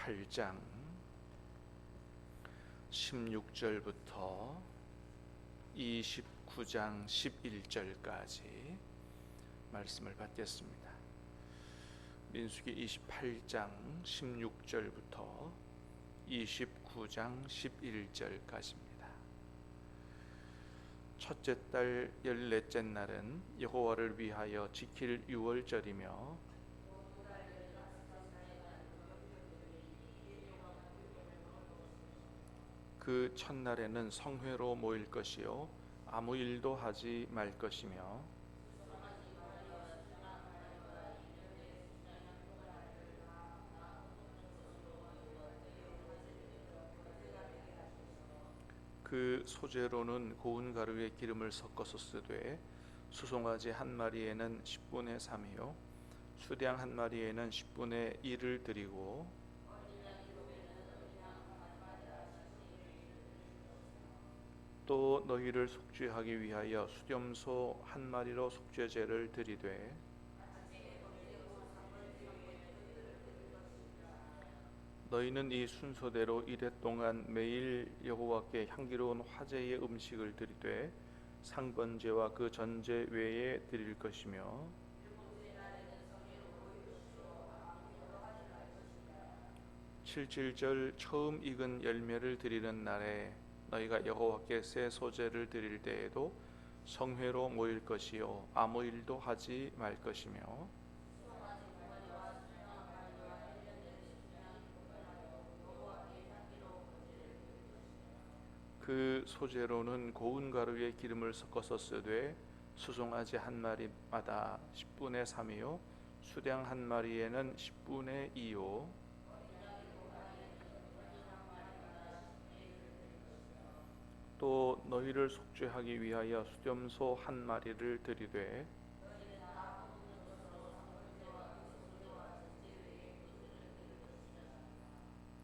28장 16절부터 29장 11절까지 말씀을 받겠습니다. 민수기 28장 16절부터 29장 11절까지입니다. 첫째 달 14째 날은 여호와를 위하여 지킬 유월절이며 그 첫날에는 성회로 모일 것이요 아무 일도 하지 말 것이며 그 소재로는 고운 가루에 기름을 섞어서 쓰되 수송아지 한 마리에는 10분의 3이요 수량 한 마리에는 10분의 1을 드리고 또 너희를 속죄하기 위하여 수렴소 한 마리로 속죄제를 드리되 너희는 이 순서대로 이래 동안 매일 여호와께 향기로운 화제의 음식을 드리되 상번제와 그 전제 외에 드릴 것이며 칠칠절 처음 익은 열매를 드리는 날에 너희가 여호와께 새 소제를 드릴 때에도 성회로 모일 것이요 아무 일도 하지 말 것이며 그 소재로는 고운 가루에 기름을 섞어서 쓰되 수송아지 한 마리마다 10분의 3이요 수량 한 마리에는 10분의 2요 또 너희를 속죄하기 위하여 수렴소 한 마리를 드리되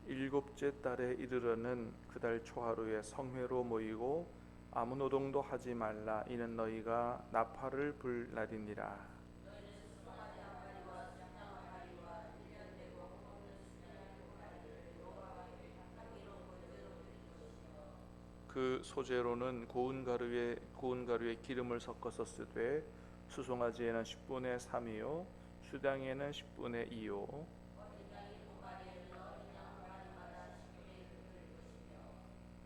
일곱째 달에 이르러는 그 달 초하루에 성회로 모이고 아무 노동도 하지 말라. 이는 너희가 나팔을 불 날이니라. 그 소재로는 고운 가루에 기름을 섞어서 쓰되 수송아지에는 10분의 3이요 수량에는 10분의 2요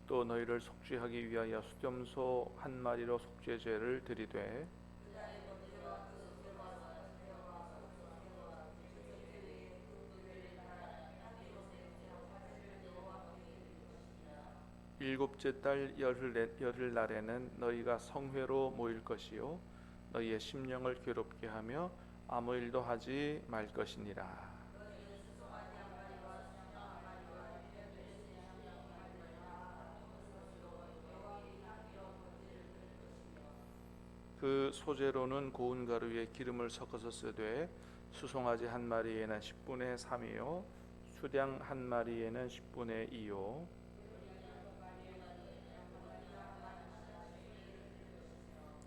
또 너희를 속죄하기 위하여 수렴소 한 마리로 속죄제를 드리되 일곱째 달 열흘 날에는 너희가 성회로 모일 것이요 너희의 심령을 괴롭게 하며 아무 일도 하지 말 것이니라. 그 소재로는 고운 가루에 기름을 섞어서 쓰되 수송아지 한 마리에는 10분의 3이요 수량 한 마리에는 10분의 2요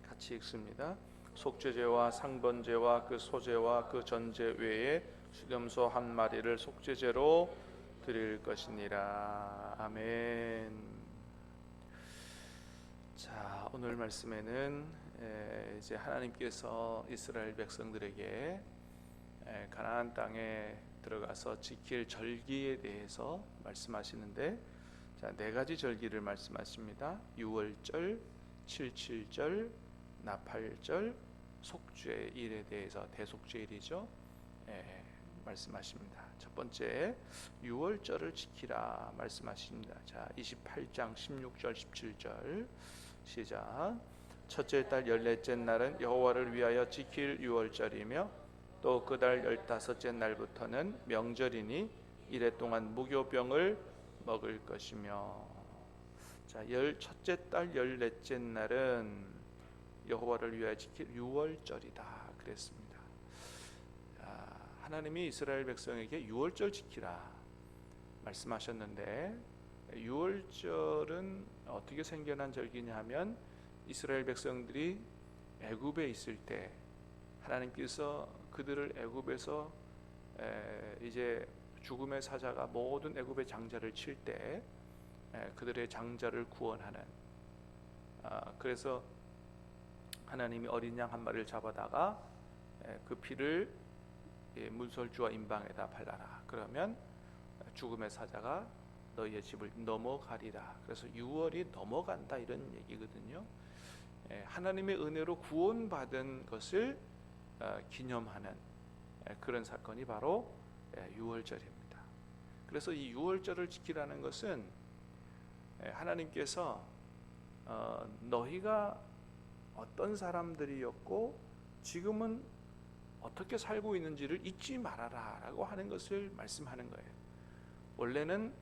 같이 읽습니다. 속죄제와 상번제와 그 소제와 그 전제 외에 수렴소 한 마리를 속죄제로 드릴 것이니라. 아멘. 자, 오늘 말씀에는 이제 하나님께서 이스라엘 백성들에게 가나안 땅에 들어가서 지킬 절기에 대해서 말씀하시는데 자, 네 가지 절기를 말씀하십니다. 유월절, 칠칠절, 나팔절, 속죄일에 대해서 대속죄일이죠. 말씀하십니다. 첫 번째 유월절을 지키라 말씀하십니다. 자, 28장 16절 17절 시작. 첫째 달 14째 날은 여호와를 위하여 지킬 유월절이며 또 그 달 15째 날부터는 명절이니 이래 동안 무교병을 먹을 것이며 자, 첫째 달 14째 날은 여호와를 위하여 지킬 유월절이다 그랬습니다. 하나님이 이스라엘 백성에게 유월절 지키라 말씀하셨는데 유월절은 어떻게 생겨난 절기냐 하면 이스라엘 백성들이 애굽에 있을 때 하나님께서 그들을 애굽에서 이제 죽음의 사자가 모든 애굽의 장자를 칠 때 그들의 장자를 구원하는, 그래서 하나님이 어린 양 한 마리를 잡아다가 그 피를 문설주와 임방에다 발라라. 그러면 죽음의 사자가 너희의 집을 넘어가리라. 그래서 6월이 넘어간다 이런 얘기거든요. 하나님의 은혜로 구원받은 것을 기념하는 그런 사건이 바로 6월절입니다. 그래서 이 6월절을 지키라는 것은 하나님께서 너희가 어떤 사람들이었고 지금은 어떻게 살고 있는지를 잊지 말아라 라고 하는 것을 말씀하는 거예요. 원래는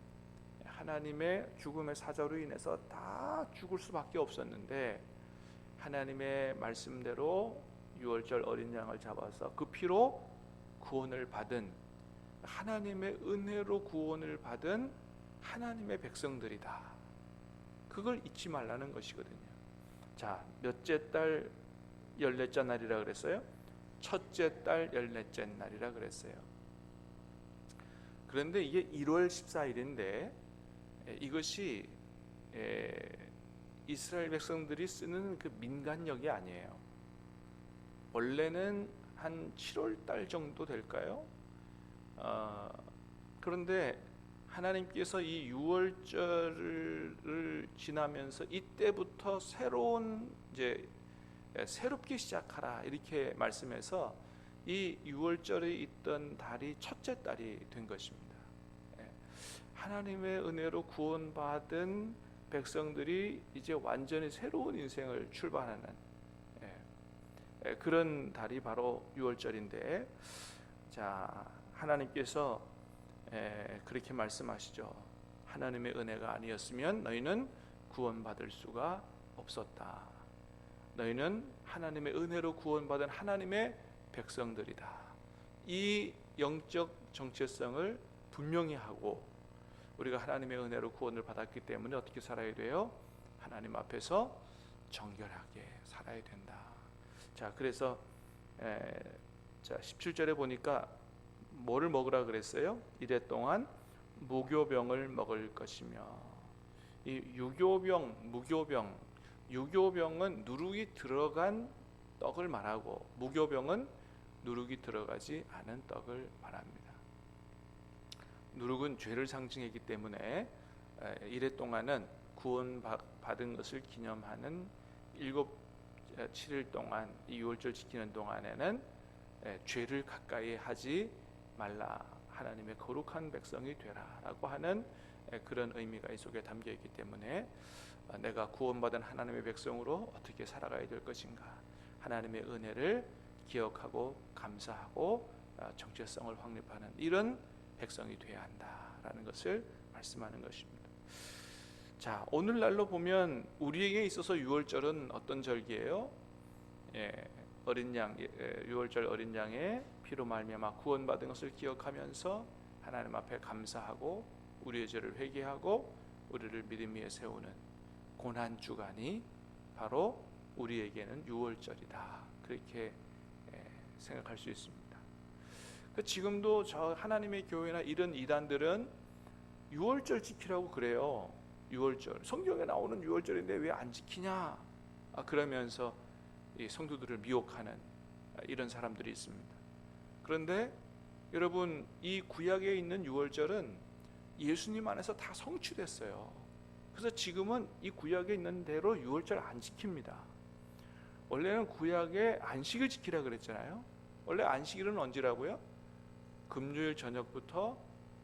하나님의 죽음의 사자로 인해서 다 죽을 수밖에 없었는데 하나님의 말씀대로 6월절 어린 양을 잡아서 그 피로 구원을 받은, 하나님의 은혜로 구원을 받은 하나님의 백성들이다. 그걸 잊지 말라는 것이거든요. 자, 몇째 달 열넷째 날이라 그랬어요? 첫째 달 열넷째 날이라 그랬어요. 그런데 이게 1월 14일인데 이것이 이스라엘 백성들이 쓰는 그 민간력이 아니에요. 원래는 한 7월 달 정도 될까요? 그런데 하나님께서 이 6월절을 지나면서 이때부터 새롭게 시작하라 이렇게 말씀해서 이 6월절에 있던 달이 첫째 달이 된 것입니다. 하나님의 은혜로 구원받은 백성들이 이제 완전히 새로운 인생을 출발하는 그런 달이 바로 6월절인데, 자, 하나님께서 그렇게 말씀하시죠. 하나님의 은혜가 아니었으면 너희는 구원받을 수가 없었다. 너희는 하나님의 은혜로 구원받은 하나님의 백성들이다. 이 영적 정체성을 분명히 하고, 우리가 하나님의 은혜로 구원을 받았기 때문에 어떻게 살아야 돼요? 하나님 앞에서 정결하게 살아야 된다. 자, 그래서 17절에 보니까 뭐를 먹으라 그랬어요? 이래 동안 무교병을 먹을 것이며, 이 유교병은 누룩이 들어간 떡을 말하고 무교병은 누룩이 들어가지 않은 떡을 말합니다. 누룩은 죄를 상징했기 때문에 이래 동안은 구원받은 것을 기념하는 7일 동안, 이 6월절 지키는 동안에는 죄를 가까이 하지 말라, 하나님의 거룩한 백성이 되라 라고 하는 그런 의미가 이 속에 담겨 있기 때문에 내가 구원받은 하나님의 백성으로 어떻게 살아가야 될 것인가, 하나님의 은혜를 기억하고 감사하고 정체성을 확립하는 이런 백성이 되어야 한다라는 것을 말씀하는 것입니다. 자, 오늘날로 보면 우리에게 있어서 6월절은 어떤 절기예요? 어린 양, 6월절 어린 양의 피로 말미암아 구원받은 것을 기억하면서 하나님 앞에 감사하고 우리의 죄를 회개하고 우리를 믿음 위에 세우는 고난 주간이 바로 우리에게는 6월절이다. 그렇게 생각할 수 있습니다. 지금도 저 하나님의 교회나 이런 이단들은 6월절 지키라고 그래요. 6월절, 성경에 나오는 6월절인데 왜 안 지키냐? 그러면서 이 성도들을 미혹하는 이런 사람들이 있습니다. 그런데 여러분, 이 구약에 있는 6월절은 예수님 안에서 다 성취됐어요. 그래서 지금은 이 구약에 있는 대로 6월절 안 지킵니다. 원래는 구약에 안식을 지키라 그랬잖아요. 원래 안식일은 언제라고요? 금요일 저녁부터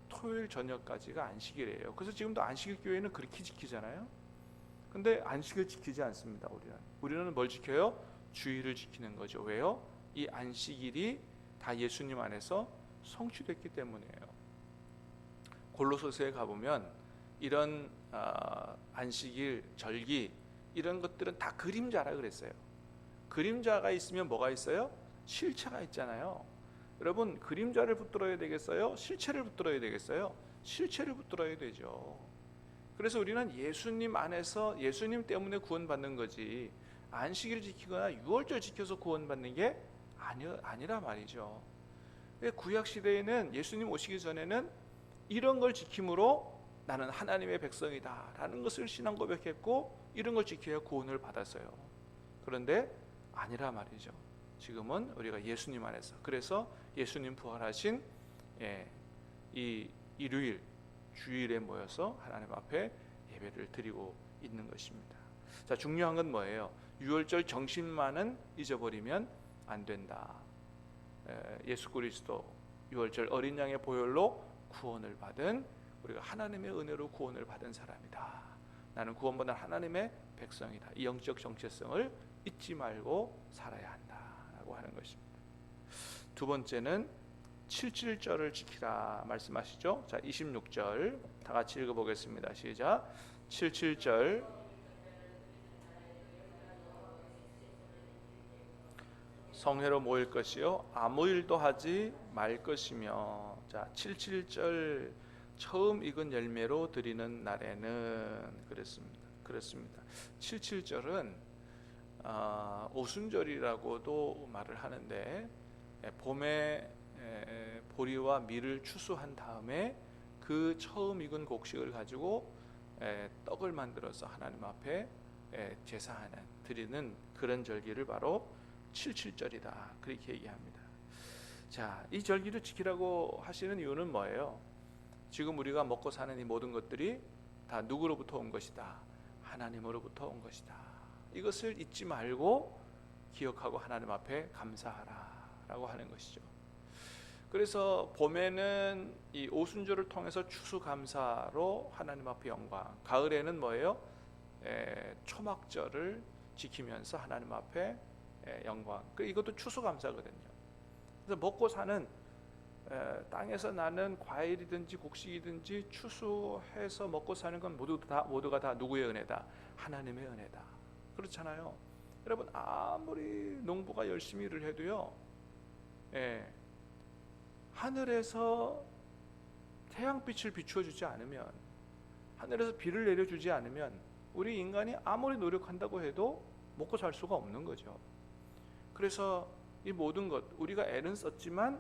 토요일 저녁까지가 안식일이에요. 그래서 지금도 안식일 교회는 그렇게 지키잖아요. 근데 안식을 지키지 않습니다. 우리는 뭘 지켜요? 주일을 지키는 거죠. 왜요? 이 안식일이 다 예수님 안에서 성취됐기 때문이에요. 골로새서에 가보면 이런 안식일, 절기 이런 것들은 다 그림자라 그랬어요. 그림자가 있으면 뭐가 있어요? 실체가 있잖아요. 여러분, 그림자를 붙들어야 되겠어요? 실체를 붙들어야 되겠어요? 실체를 붙들어야 되죠. 그래서 우리는 예수님 안에서 예수님 때문에 구원받는 거지, 안식일 지키거나 6월절 지켜서 구원받는 게 아니라 말이죠. 구약 시대에는, 예수님 오시기 전에는 이런 걸 지킴으로 나는 하나님의 백성이다 라는 것을 신앙 고백했고, 이런 걸 지켜야 구원을 받았어요. 그런데 아니라 말이죠. 지금은 우리가 예수님 안에서, 그래서 예수님 부활하신 이 일요일 주일에 모여서 하나님 앞에 예배를 드리고 있는 것입니다. 자, 중요한 건 뭐예요? 유월절 정신만은 잊어버리면 안 된다. 예수 그리스도 유월절 어린 양의 보혈로 구원을 받은, 우리가 하나님의 은혜로 구원을 받은 사람이다. 나는 구원받은 하나님의 백성이다. 이 영적 정체성을 잊지 말고 살아야 한다라고 하는 것입니다. 두 번째는 77절을 지키라 말씀하시죠. 자, 26절 다 같이 읽어보겠습니다. 시작. 77절. 성회로 모일 것이요 아무 일도 하지 말 것이며. 자, 77절 처음 익은 열매로 드리는 날에는 그렇습니다. 77절은 오순절이라고도 말을 하는데, 봄에 보리와 밀을 추수한 다음에 그 처음 익은 곡식을 가지고 떡을 만들어서 하나님 앞에 제사하는, 드리는 그런 절기를 바로 77절이다 그렇게 얘기합니다. 자, 이 절기를 지키라고 하시는 이유는 뭐예요? 지금 우리가 먹고 사는 이 모든 것들이 다 누구로부터 온 것이다? 하나님으로부터 온 것이다. 이것을 잊지 말고 기억하고 하나님 앞에 감사하라 라고 하는 것이죠. 그래서 봄에는 이 오순절을 통해서 추수감사로 하나님 앞에 영광, 가을에는 뭐예요? 초막절을 지키면서 하나님 앞에 영광. 이것도 추수감사거든요. 그래서 먹고 사는 땅에서 나는 과일이든지 곡식이든지 추수해서 먹고 사는 건 모두가 다 누구의 은혜다? 하나님의 은혜다. 그렇잖아요. 여러분, 아무리 농부가 열심히 일을 해도요, 하늘에서 태양빛을 비추어주지 않으면, 하늘에서 비를 내려주지 않으면 우리 인간이 아무리 노력한다고 해도 먹고 살 수가 없는 거죠. 그래서 이 모든 것, 우리가 애는 썼지만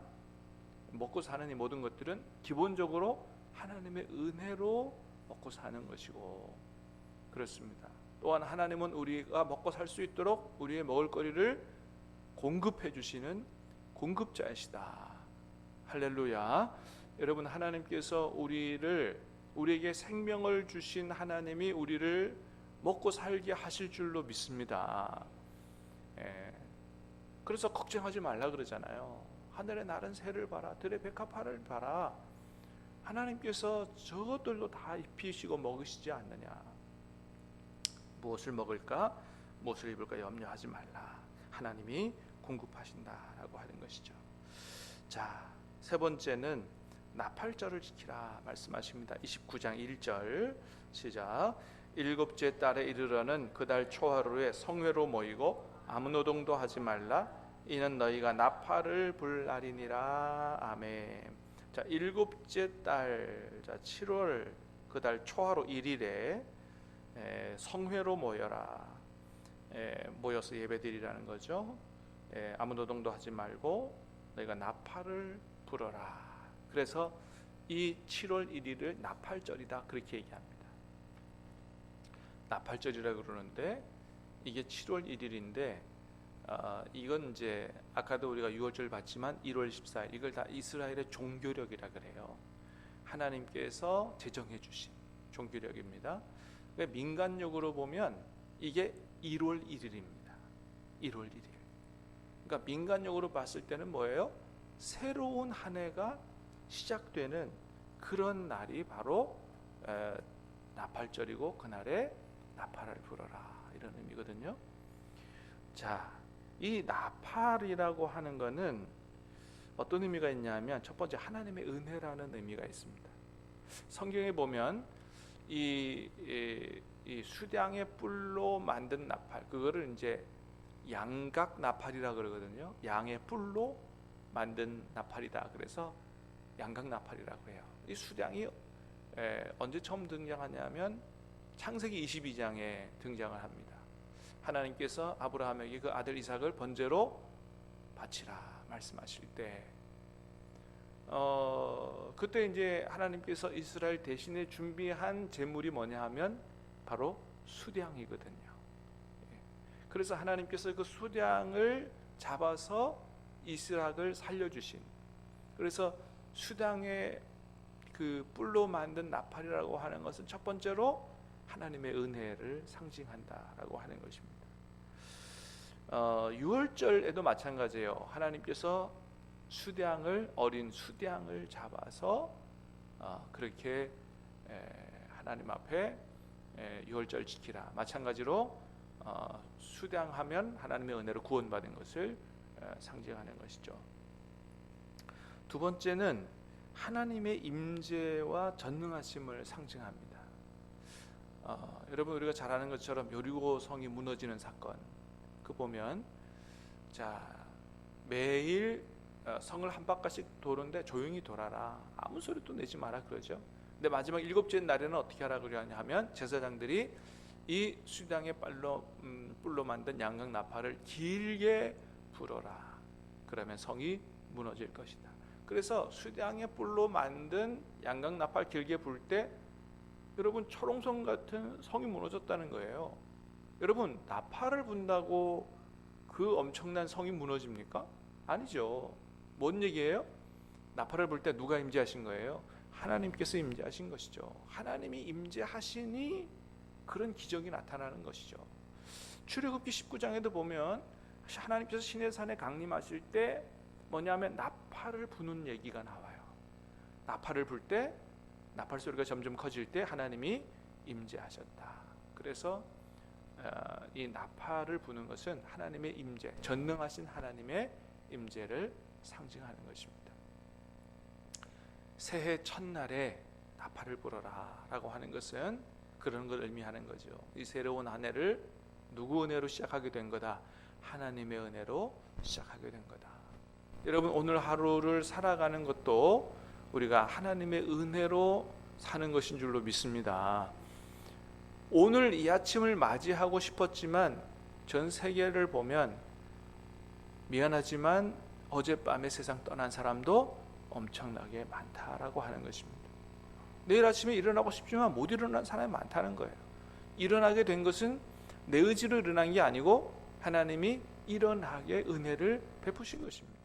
먹고 사는 이 모든 것들은 기본적으로 하나님의 은혜로 먹고 사는 것이고, 그렇습니다. 또한 하나님은 우리가 먹고 살 수 있도록 우리의 먹을거리를 공급해 주시는 공급자이시다. 할렐루야. 여러분, 하나님께서 우리에게 생명을 주신 하나님이 우리를 먹고 살게 하실 줄로 믿습니다. 그래서 걱정하지 말라 그러잖아요. 하늘의 나른 새를 봐라, 들의 백합화를 봐라. 하나님께서 저것들도 다 입히시고 먹으시지 않느냐. 무엇을 먹을까, 무엇을 입을까 염려하지 말라. 하나님이 공급하신다라고 하는 것이죠. 자, 세 번째는 나팔절을 지키라 말씀하십니다. 29장 1절 시작. 일곱째 달에 이르러는 그 달 초하루에 성회로 모이고 아무 노동도 하지 말라. 이는 너희가 나팔을 불 날이니라. 아멘. 자, 일곱째 달, 자 7월 그 달 초하루 1일에 성회로 모여라. 모여서 예배드리라는 거죠. 아무 노동도 하지 말고 너희가 나팔을 불어라. 그래서 이 7월 1일을 나팔절이다 그렇게 얘기합니다. 나팔절이라고 그러는데 이게 7월 1일인데 이건 이제 아까도 우리가 6월절 봤지만 1월 14일 이걸 다 이스라엘의 종교력이라 그래요. 하나님께서 제정해 주신 종교력입니다. 그러니까 민간력으로 보면 이게 1월 1일입니다. 1월 1일. 그러니까 민간력으로 봤을 때는 뭐예요? 새로운 한 해가 시작되는 그런 날이 바로 나팔절이고, 그날에 나팔을 불어라 이런 의미거든요. 자, 이 나팔이라고 하는 것은 어떤 의미가 있냐면, 첫 번째 하나님의 은혜라는 의미가 있습니다. 성경에 보면 이 수량의 뿔로 만든 나팔, 그거를 이제 양각 나팔이라 그러거든요. 양의 뿔로 만든 나팔이다. 그래서 양각 나팔이라고 해요. 이 수량이 언제 처음 등장하냐면 창세기 22장에 등장을 합니다. 하나님께서 아브라함에게 그 아들 이삭을 번제로 바치라 말씀하실 때 그때 이제 하나님께서 이스라엘 대신에 준비한 제물이 뭐냐 하면 바로 수량이거든요. 그래서 하나님께서 그 수량을 잡아서 이스락을 살려주신, 그래서 수량의 그 뿔로 만든 나팔이라고 하는 것은 첫 번째로 하나님의 은혜를 상징한다라고 하는 것입니다. 유월절에도 마찬가지예요. 하나님께서 수량을, 어린 수량을 잡아서 그렇게 하나님 앞에 유월절 지키라. 마찬가지로 수량하면 하나님의 은혜로 구원받은 것을 상징하는 것이죠. 두 번째는 하나님의 임재와 전능하심을 상징합니다. 여러분, 우리가 잘 아는 것처럼 여리고 성이 무너지는 사건, 그 보면 매일 성을 한 바퀴씩 도는데 조용히 돌아라, 아무 소리도 내지 마라 그러죠. 근데 마지막 일곱째 날에는 어떻게 하라 그러냐 하면 제사장들이 이 수량의 뿔로 만든 양각 나팔을 길게 불어라. 그러면 성이 무너질 것이다. 그래서 수량의 뿔로 만든 양각 나팔 길게 불 때 여러분, 초롱성 같은 성이 무너졌다는 거예요. 여러분, 나팔을 분다고 그 엄청난 성이 무너집니까? 아니죠. 뭔 얘기예요? 나팔을 불 때 누가 임재하신 거예요? 하나님께서 임재하신 것이죠. 하나님이 임재하시니 그런 기적이 나타나는 것이죠. 출애굽기 19장에도 보면 하나님께서 시내산에 강림하실 때 뭐냐면 나팔을 부는 얘기가 나와요. 나팔을 불 때, 나팔 소리가 점점 커질 때 하나님이 임재하셨다. 그래서 이 나팔을 부는 것은 하나님의 임재, 전능하신 하나님의 임재를 상징하는 것입니다. 새해 첫날에 나팔을 불어라 라고 하는 것은 그런 걸 의미하는 거죠. 이 새로운 한 해를 누구 은혜로 시작하게 된 거다? 하나님의 은혜로 시작하게 된 거다. 여러분, 오늘 하루를 살아가는 것도 우리가 하나님의 은혜로 사는 것인 줄로 믿습니다. 오늘 이 아침을 맞이하고 싶었지만 전 세계를 보면 미안하지만 어젯밤에 세상 떠난 사람도 엄청나게 많다라고 하는 것입니다. 내일 아침에 일어나고 싶지만 못 일어난 사람이 많다는 거예요. 일어나게 된 것은 내 의지로 일어난 게 아니고 하나님이 일어나게 은혜를 베푸신 것입니다.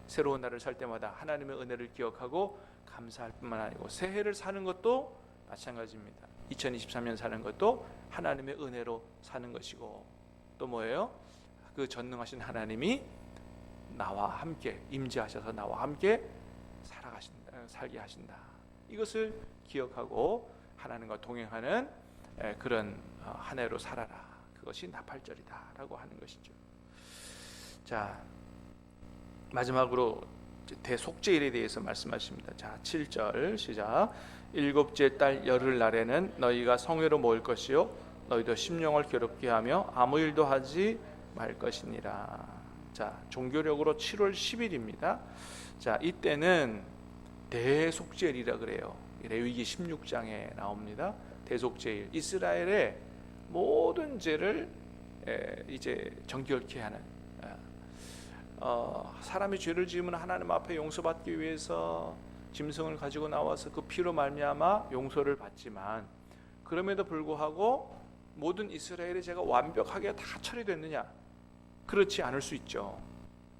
새로운 날을 살 때마다 하나님의 은혜를 기억하고 감사할 뿐만 아니고 새해를 사는 것도 마찬가지입니다. 2023년 사는 것도 하나님의 은혜로 사는 것이고, 또 뭐예요? 그 전능하신 하나님이 나와 함께 임재하셔서 나와 함께 살게 하신다. 이것을 기억하고 하나님과 동행하는 그런 한 해로 살아라. 그것이 나팔절이다라고 하는 것이죠. 자, 마지막으로 대속죄일에 대해서 말씀하십니다. 자, 7절 시작. 일곱째 달 열흘 날에는 너희가 성회로 모일 것이요 너희도 심령을 괴롭게 하며 아무 일도 하지 말 것이니라. 자, 종교력으로 7월 10일입니다. 자, 이때는 대속죄일이라 그래요. 레위기 16장에 나옵니다. 대속죄일, 이스라엘의 모든 죄를 이제 정결케 하는, 사람이 죄를 지으면 하나님 앞에 용서받기 위해서 짐승을 가지고 나와서 그 피로 말미암아 용서를 받지만, 그럼에도 불구하고 모든 이스라엘의 죄가 완벽하게 다 처리됐느냐? 그렇지 않을 수 있죠.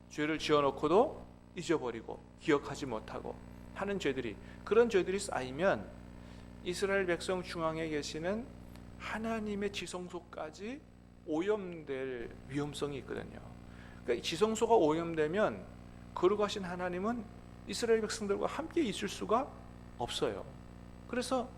죄를 지어놓고도 잊어버리고 기억하지 못하고 하는 죄들이, 그런 죄들이 쌓이면 이스라엘 백성 중앙에 계시는 하나님의 지성소까지 오염될 위험성이 있거든요. 그러니까 지성소가 오염되면 거룩하신 하나님은 이스라엘 백성들과 함께 있을 수가 없어요. 그래서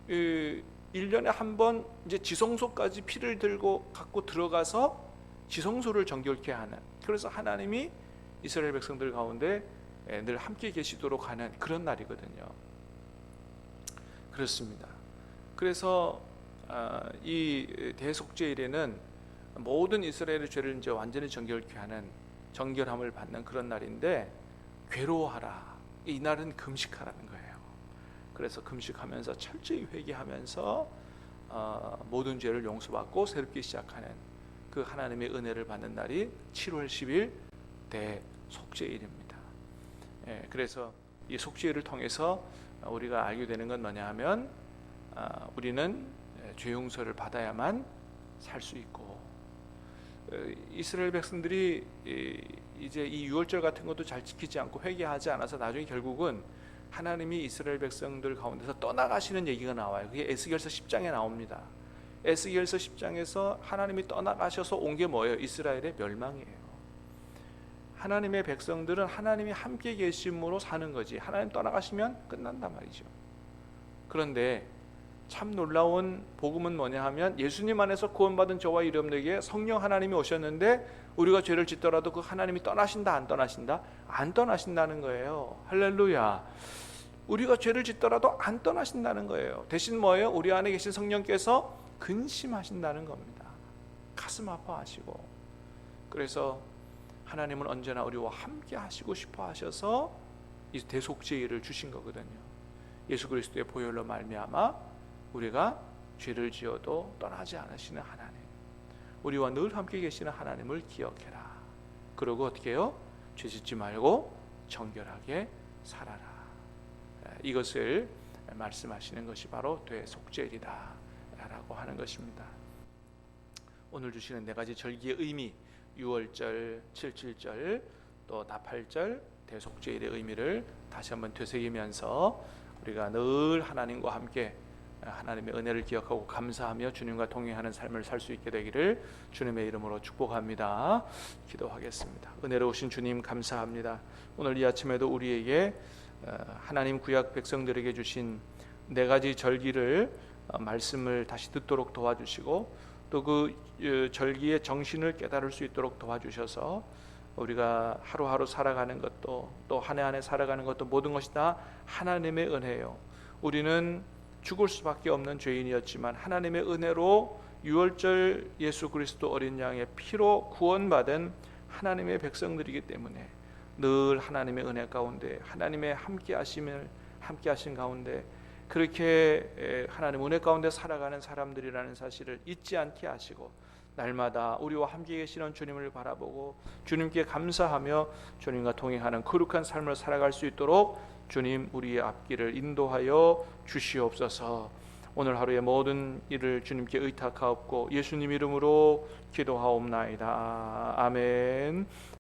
1년에 한 번 이제 지성소까지 피를 들고 갖고 들어가서 지성소를 정결케 하는, 그래서 하나님이 이스라엘 백성들 가운데 늘 함께 계시도록 하는 그런 날이거든요. 그렇습니다. 그래서 이 대속죄일에는 모든 이스라엘의 죄를 이제 완전히 정결케 하는, 정결함을 받는 그런 날인데, 괴로워하라, 이 날은 금식하라는 거예요. 그래서 금식하면서 철저히 회개하면서 모든 죄를 용서받고 새롭게 시작하는 그 하나님의 은혜를 받는 날이 7월 10일 대속죄일입니다. 그래서 이 속죄를 통해서 우리가 알게 되는 건 뭐냐 하면 우리는 죄 용서를 받아야만 살 수 있고, 이스라엘 백성들이 이제 이 유월절 같은 것도 잘 지키지 않고 회개하지 않아서 나중에 결국은 하나님이 이스라엘 백성들 가운데서 떠나가시는 얘기가 나와요. 그게 에스겔서 10장에 나옵니다. 에스겔서 10장에서 하나님이 떠나가셔서 온 게 뭐예요? 이스라엘의 멸망이에요. 하나님의 백성들은 하나님이 함께 계심으로 사는 거지, 하나님 떠나가시면 끝난단 말이죠. 그런데 참 놀라운 복음은 뭐냐 하면, 예수님 안에서 구원받은 저와 여러분에게 성령 하나님이 오셨는데 우리가 죄를 짓더라도 그 하나님이 떠나신다 안 떠나신다? 안 떠나신다는 거예요. 할렐루야. 우리가 죄를 짓더라도 안 떠나신다는 거예요. 대신 뭐예요? 우리 안에 계신 성령께서 근심하신다는 겁니다. 가슴 아파하시고. 그래서 하나님은 언제나 우리와 함께 하시고 싶어 하셔서 이 대속죄를 주신 거거든요. 예수 그리스도의 보혈로 말미암아 우리가 죄를 지어도 떠나지 않으시는 하나님, 우리와 늘 함께 계시는 하나님을 기억해라. 그러고 어떻게 해요? 죄 짓지 말고 정결하게 살아라. 이것을 말씀하시는 것이 바로 대속죄이다 라고 하는 것입니다. 오늘 주시는 네 가지 절기의 의미, 유월절, 칠칠절, 또 나팔절, 대속죄일의 의미를 다시 한번 되새기면서 우리가 늘 하나님과 함께 하나님의 은혜를 기억하고 감사하며 주님과 동행하는 삶을 살 수 있게 되기를 주님의 이름으로 축복합니다. 기도하겠습니다. 은혜로우신 주님 감사합니다. 오늘 이 아침에도 우리에게 하나님 구약 백성들에게 주신 네 가지 절기를 말씀을 다시 듣도록 도와주시고, 또 그 절기의 정신을 깨달을 수 있도록 도와주셔서 우리가 하루하루 살아가는 것도, 또 한 해 한 해 살아가는 것도, 모든 것이 다 하나님의 은혜요. 우리는 죽을 수밖에 없는 죄인이었지만 하나님의 은혜로 유월절 예수 그리스도 어린 양의 피로 구원받은 하나님의 백성들이기 때문에 늘 하나님의 은혜 가운데, 하나님의 함께 하신 가운데 그렇게 하나님 은혜 가운데 살아가는 사람들이라는 사실을 잊지 않게 하시고, 날마다 우리와 함께 계시는 주님을 바라보고 주님께 감사하며 주님과 동행하는 거룩한 삶을 살아갈 수 있도록 주님 우리의 앞길을 인도하여 주시옵소서. 오늘 하루의 모든 일을 주님께 의탁하옵고 예수님 이름으로 기도하옵나이다. 아멘.